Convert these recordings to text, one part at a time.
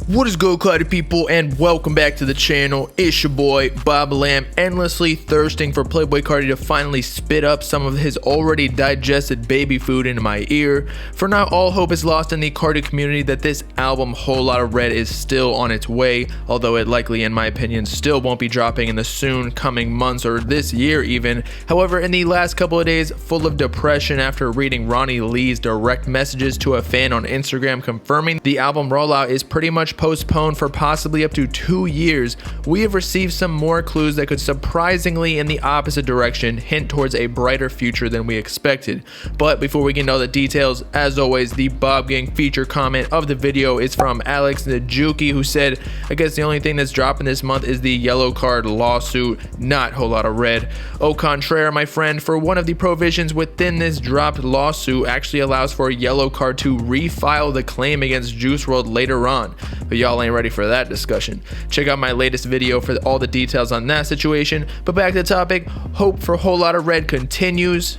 What is good, Carti people, and welcome back to the channel. It's your boy Bobbalam, endlessly thirsting for Playboi Carti to finally spit up some of his already digested baby food into my ear. For now, all hope is lost in the Carti community that this album Whole Lotta Red is still on its way, although it likely, in my opinion, still won't be dropping in the soon coming months or this year even. However, in the last couple of days, full of depression after reading Rhonnie Lee's direct messages to a fan on Instagram confirming the album rollout is pretty much postponed for possibly up to 2 years, we have received some more clues that could surprisingly, in the opposite direction, hint towards a brighter future than we expected. But before we get into all the details, as always, the Bob Gang feature comment of the video is from Alex Najuki, who said, I guess the only thing that's dropping this month is the yellow card lawsuit, not Whole Lotta Red. Au contraire, my friend, for one of the provisions within this dropped lawsuit actually allows for a yellow card to refile the claim against Juice WRLD later on. But y'all ain't ready for that discussion. Check out my latest video for all the details on that situation. But back to the topic, hope for Whole Lotta Red continues.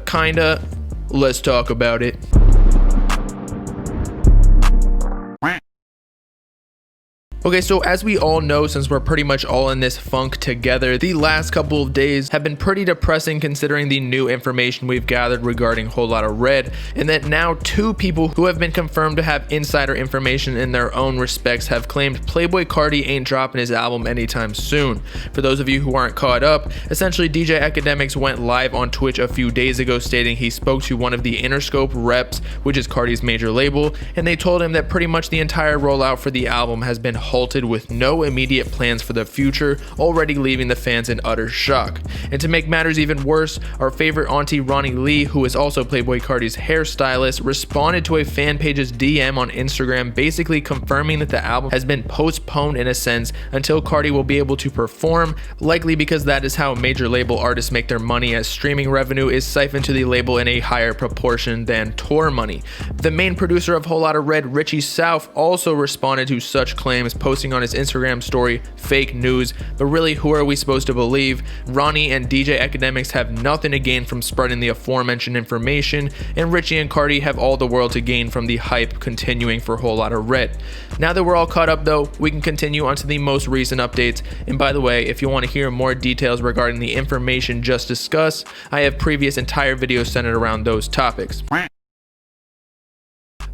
Kinda. Let's talk about it. Okay, so as we all know, since we're pretty much all in this funk together, the last couple of days have been pretty depressing considering the new information we've gathered regarding Whole Lotta Red, and that now 2 people who have been confirmed to have insider information in their own respects have claimed Playboi Carti ain't dropping his album anytime soon. For those of you who aren't caught up, essentially DJ Akademiks went live on Twitch a few days ago stating he spoke to one of the Interscope reps, which is Carti's major label, and they told him that pretty much the entire rollout for the album has been halted with no immediate plans for the future, already leaving the fans in utter shock. And to make matters even worse, our favorite auntie Rhonnie Lee, who is also Playboi Carti's hairstylist, responded to a fan page's DM on Instagram basically confirming that the album has been postponed in a sense until Carti will be able to perform, likely because that is how major label artists make their money, as streaming revenue is siphoned to the label in a higher proportion than tour money. The main producer of Whole Lotta Red, Richie South, also responded to such claims, posting on his Instagram story, fake news, but really who are we supposed to believe? Rhonnie and DJ Akademiks have nothing to gain from spreading the aforementioned information, and Richie and Carti have all the world to gain from the hype continuing for Whole Lotta Red. Now that we're all caught up though, we can continue on to the most recent updates, and by the way, if you want to hear more details regarding the information just discussed, I have previous entire videos centered around those topics.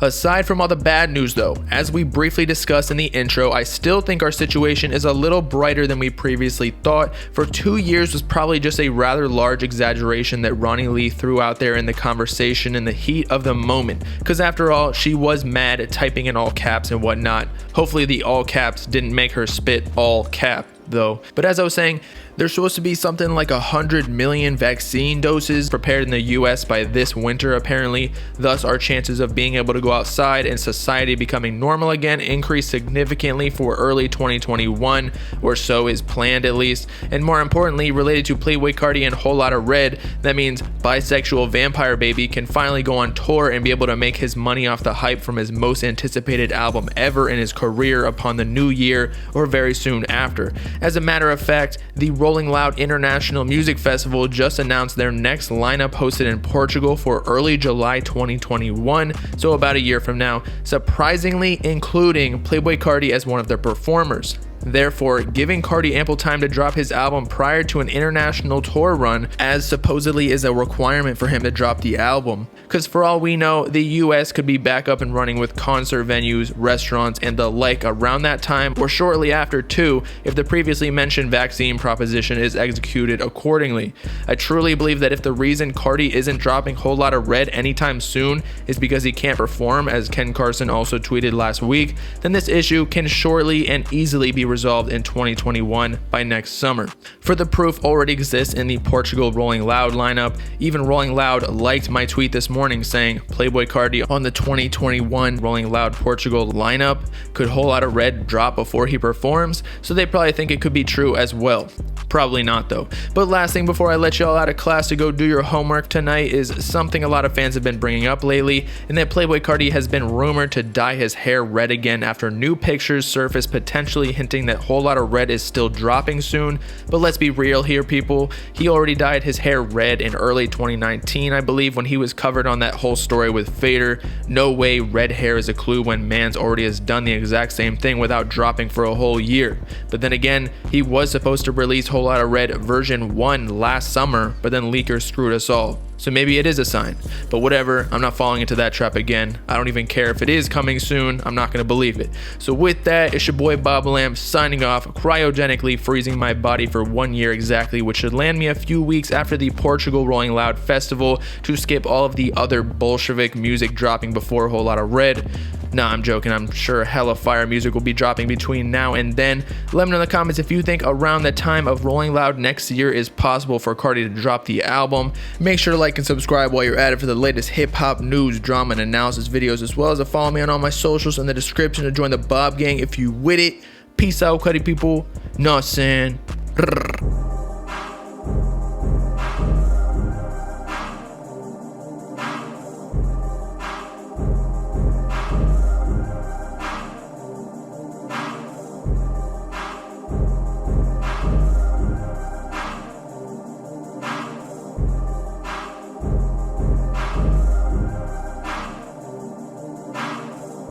Aside from all the bad news though, as we briefly discussed in the intro, I still think our situation is a little brighter than we previously thought. For 2 years was probably just a rather large exaggeration that Rhonnie Lee threw out there in the conversation in the heat of the moment, because after all, she was mad at typing in all caps and whatnot. Hopefully the all caps didn't make her spit all cap though. But as I was saying, there's supposed to be something like 100 million vaccine doses prepared in the US by this winter apparently. Thus our chances of being able to go outside and society becoming normal again increase significantly for early 2021, or so is planned at least. And more importantly, related to Playboi Carti and Whole Lotta Red, that means bisexual vampire baby can finally go on tour and be able to make his money off the hype from his most anticipated album ever in his career upon the new year or very soon after. As a matter of fact, the Rolling Loud International Music Festival just announced their next lineup hosted in Portugal for early July 2021, so about a year from now, surprisingly including Playboi Carti as one of their performers. Therefore, giving Carti ample time to drop his album prior to an international tour run, as supposedly is a requirement for him to drop the album. Because for all we know, the US could be back up and running with concert venues, restaurants, and the like around that time, or shortly after too, if the previously mentioned vaccine proposition is executed accordingly. I truly believe that if the reason Carti isn't dropping Whole Lotta Red anytime soon is because he can't perform, as Ken Carson also tweeted last week, then this issue can shortly and easily be resolved in 2021 by next summer. For the proof already exists in the Portugal Rolling Loud lineup. Even Rolling Loud liked my tweet this morning saying Playboi Carti on the 2021 Rolling Loud Portugal lineup. Could Whole Lotta Red drop before he performs? So they probably think it could be true as well. Probably not though. But last thing before I let y'all out of class to go do your homework tonight is something a lot of fans have been bringing up lately, and that Playboi Carti has been rumored to dye his hair red again after new pictures surfaced potentially hinting that Whole Lotta Red is still dropping soon. But let's be real here, people. He already dyed his hair red in early 2019, I believe, when he was covered on that whole story with Fader. No way red hair is a clue when man's already has done the exact same thing without dropping for a whole year. But then again, he was supposed to release Whole Lotta Red version 1 last summer, but then leakers screwed us all. So maybe it is a sign, but whatever, I'm not falling into that trap again. I don't even care if it is coming soon, I'm not gonna believe it. So with that, it's your boy Bobbalam signing off, cryogenically freezing my body for 1 year exactly, which should land me a few weeks after the Portugal Rolling Loud Festival to skip all of the other Bolshevik music dropping before Whole Lotta Red. Nah, I'm joking. I'm sure hella fire music will be dropping between now and then. Let me know in the comments if you think around the time of Rolling Loud next year is possible for Carti to drop the album. Make sure to like and subscribe while you're at it for the latest hip-hop news, drama, and analysis videos, as well as to follow me on all my socials in the description to join the Bob Gang if you with it. Peace out, Carti people. Know what I'm saying?